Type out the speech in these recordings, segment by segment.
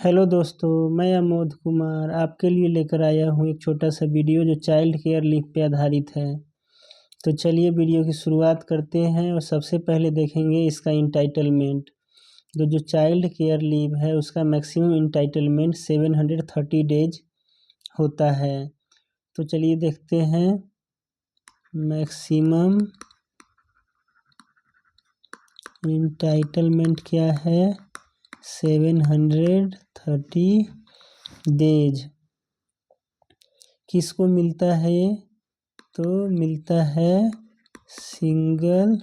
Hello दोस्तों, मैं अमोद कुमार आपके लिए लेकर आया हूँ एक छोटा सा वीडियो जो चाइल्ड केयर लीव पे आधारित है। तो चलिए वीडियो की शुरुआत करते हैं और सबसे पहले देखेंगे इसका इंटाइटलमेंट। जो चाइल्ड केयर लीव है उसका मैक्सिमम इंटाइटलमेंट 730 डेज होता है। तो चलिए देखते हैं मैक्सिमम इंटाइटलमेंट क्या है। 730 डेज किसको मिलता है ये? तो मिलता है सिंगल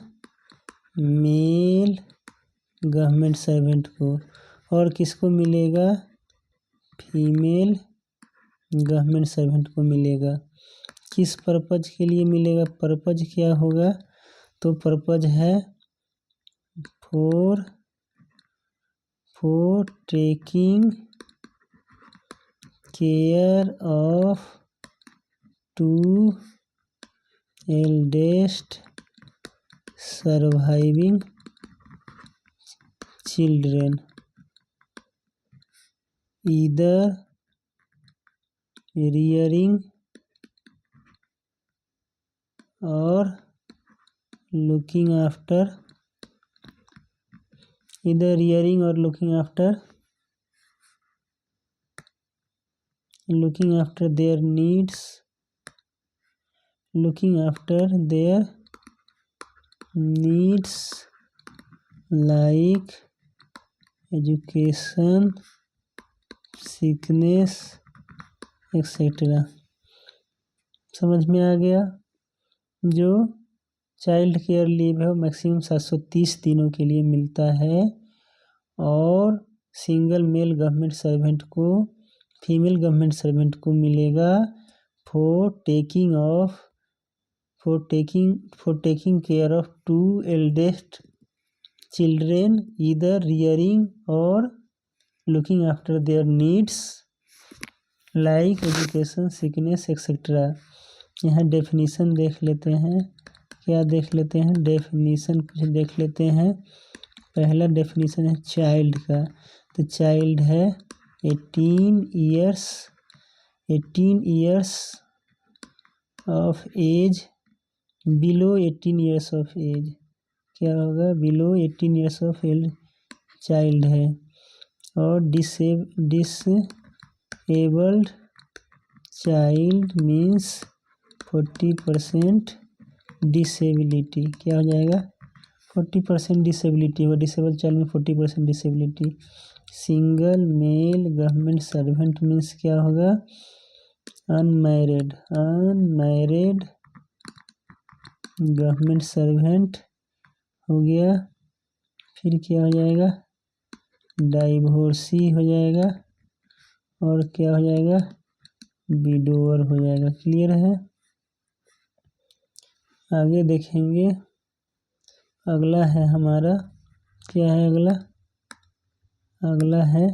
मेल गवर्नमेंट सर्वेंट को। और किसको मिलेगा? फीमेल गवर्नमेंट सर्वेंट को मिलेगा। किस पर्पज के लिए मिलेगा? पर्पज क्या होगा? तो पर्पज है for taking care of 2 eldest surviving children, either rearing or looking after their needs like education, sickness etcetera. समझ में आ गया? जो चाइल्ड केयर लीव है वो मैक्सिमम 730 दिनों के लिए मिलता है और सिंगल मेल गवर्नमेंट सर्वेंट को फीमेल गवर्नमेंट सर्वेंट को मिलेगा for taking care of 2 eldest children, either rearing or looking after their needs like education, sickness etcetera. यहाँ डेफिनीशन देख लेते हैं। क्या देख लेते हैं? डेफिनीशन कुछ देख लेते हैं। पहला डेफिनीशन है चाइल्ड का। तो चाइल्ड है 18 years of age, below 18 years of age. क्या होगा? Below 18 years of age child है। और डिसेबल्ड चाइल्ड मीन्स 40% डिसेबिलिटी। क्या हो जाएगा? 40% डिसेबिलिटी और डिसेबल चाइल्ड में 40% disability. Single male government servant means क्या होगा? अनमैरिड गवर्नमेंट सर्वेंट हो गया। फिर क्या हो जाएगा? डाइवोर्सी हो जाएगा और क्या हो जाएगा? विडोअर हो जाएगा। क्लियर है? आगे देखेंगे। अगला है हमारा, क्या है अगला? अगला है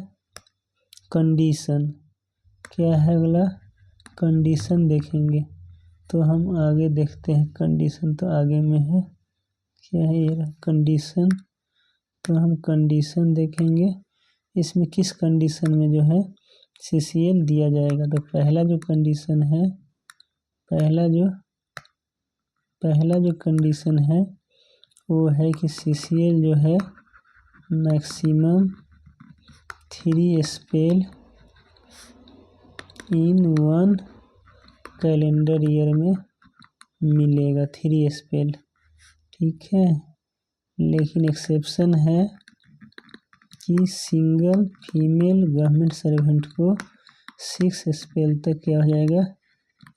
कंडीशन। क्या है अगला? कंडीशन देखेंगे। तो हम आगे देखते हैं। कंडीशन तो आगे में है। क्या है ये कंडीशन? तो हम कंडीशन देखेंगे। इसमें किस कंडीशन में जो है CCL दिया जाएगा? तो पहला जो कंडीशन है, पहला जो कंडीशन है वो है कि CCL जो है maximum 3 spell in 1 calendar year में मिलेगा। 3 स्पेल, ठीक है। लेकिन एक्सेप्शन है कि सिंगल फीमेल गवर्नमेंट सर्वेंट को 6 स्पेल तक क्या हो जाएगा?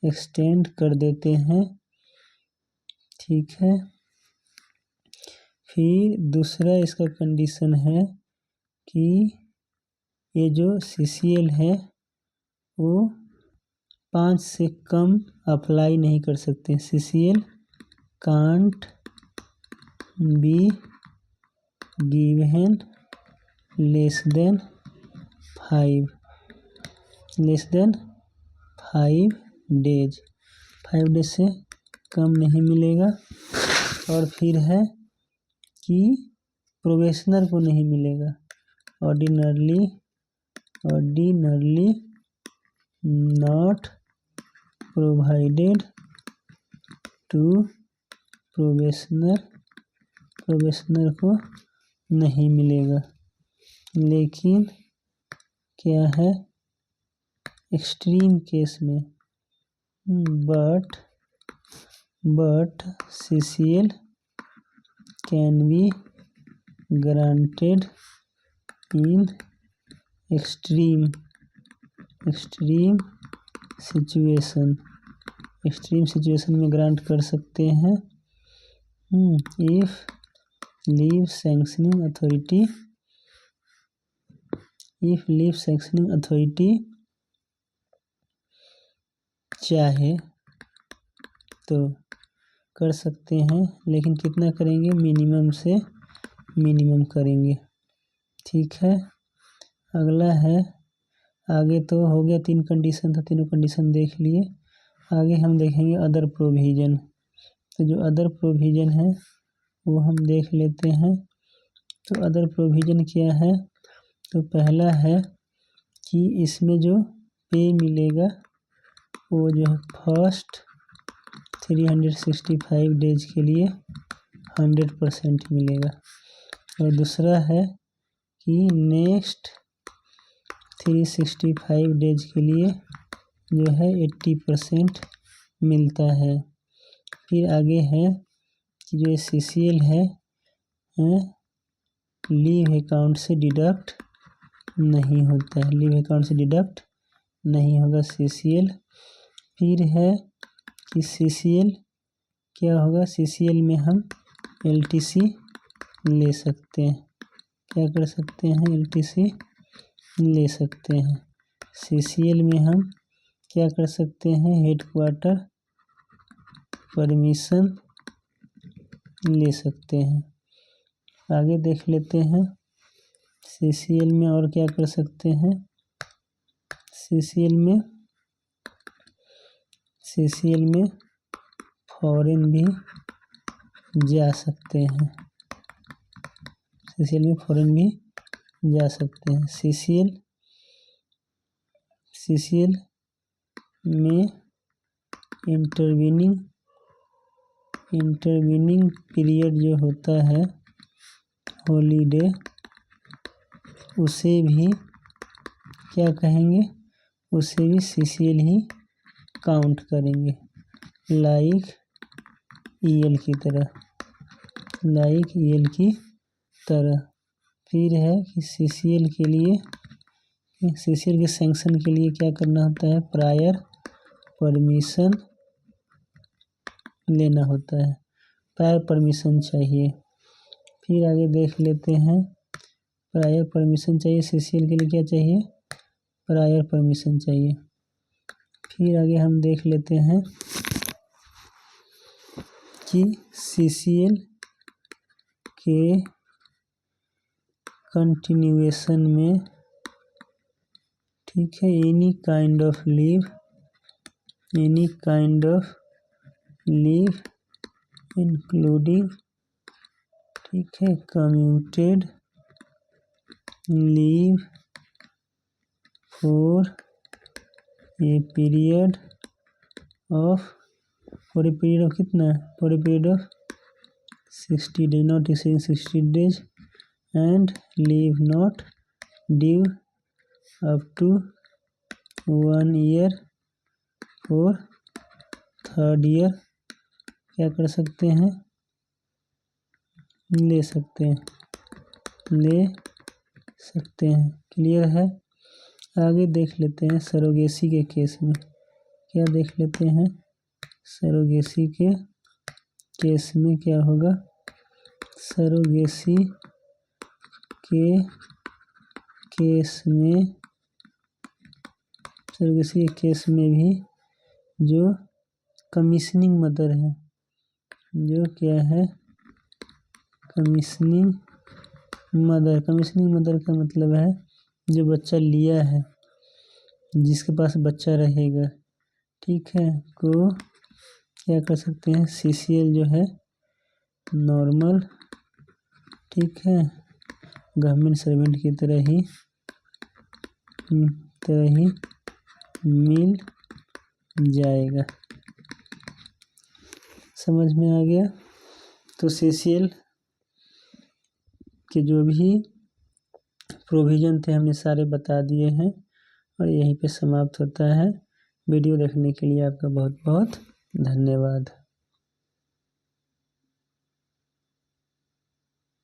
एक्सटेंड कर देते हैं, ठीक है। फिर दूसरा इसका कंडीशन है कि ये जो CCL है वो 5 से कम अप्लाई नहीं कर सकते। CCL can't be given less than 5 days. 5 days से कम नहीं मिलेगा। और फिर है कि प्रोबेशनर को नहीं मिलेगा। Ordinarily ordinarily not provided to probationer को नहीं मिलेगा। लेकिन क्या है, एक्सट्रीम केस में but CCL can be granted in extreme situation में ग्रांट कर सकते हैं इफ लीव सैंक्शनिंग अथॉरिटी चाहे तो कर सकते हैं, लेकिन कितना करेंगे, मिनिमम से मिनिमम करेंगे। ठीक है, अगला है, आगे तो हो गया 3 कंडीशन था, तीनों कंडीशन देख लिए। आगे हम देखेंगे अदर प्रोविज़न। तो जो अदर प्रोविज़न है वो हम देख लेते हैं। तो अदर प्रोविज़न क्या है, तो पहला है कि इसमें जो पे मिलेगा वो जो है फर्स्ट 365 डेज के लिए 100% मिलेगा, और दूसरा है कि नेक्स्ट 365 डेज के लिए जो है 80% मिलता है। फिर आगे है कि जो CCL है लीव अकाउंट से डिडक्ट नहीं होता है, लीव अकाउंट से डिडक्ट नहीं होगा CCL। फिर है कि CCL क्या होगा, CCL में हम LTC ले सकते हैं। क्या कर सकते हैं, LTC ले सकते हैं। CCL में हम क्या कर सकते हैं, हेडक्वार्टर परमिशन ले सकते हैं। आगे देख लेते हैं CCL में और क्या कर सकते हैं। CCL में फॉरेन भी जा सकते हैं। CCL में फॉरेन भी जा सकते हैं। CCL में इंटरवीनिंग पीरियड जो होता है हॉलीडे, उसे भी क्या कहेंगे, उसे भी CCL ही काउंट करेंगे, लाइक EL की तरह। फिर है कि CCL के सैंक्शन के लिए क्या करना होता है, प्रायर परमिशन लेना होता है, प्रायर परमिशन चाहिए। फिर आगे देख लेते हैं, प्रायर परमिशन चाहिए CCL के लिए, क्या चाहिए, प्रायर परमिशन चाहिए। फिर आगे हम देख लेते हैं कि CCL के कंटिन्यूएशन में, ठीक है, any kind of leave including, ठीक है, commuted leave for a period of कितना, for a period of 60 days, not exceeding 60 days, and leave not due up to 1 year for 3rd year, क्या कर सकते हैं, ले सकते हैं। क्लियर है। आगे देख लेते हैं सरोगेसी के केस में, क्या देख लेते हैं, सरोगेसी के केस में क्या होगा। सरोगेसी के केस में भी जो कमीशनिंग मदर है, जो क्या है, कमीशनिंग मदर का मतलब है जो बच्चा लिया है, जिसके पास बच्चा रहेगा, ठीक है, को क्या कर सकते हैं, CCL जो है नॉर्मल, ठीक है, गवर्नमेंट सर्वेंट की तरह ही ही मिल जाएगा। समझ में आ गया। तो CCL के जो भी प्रोविज़न थे हमने सारे बता दिए हैं और यहीं पे समाप्त होता है। वीडियो देखने के लिए आपका बहुत बहुत धन्यवाद।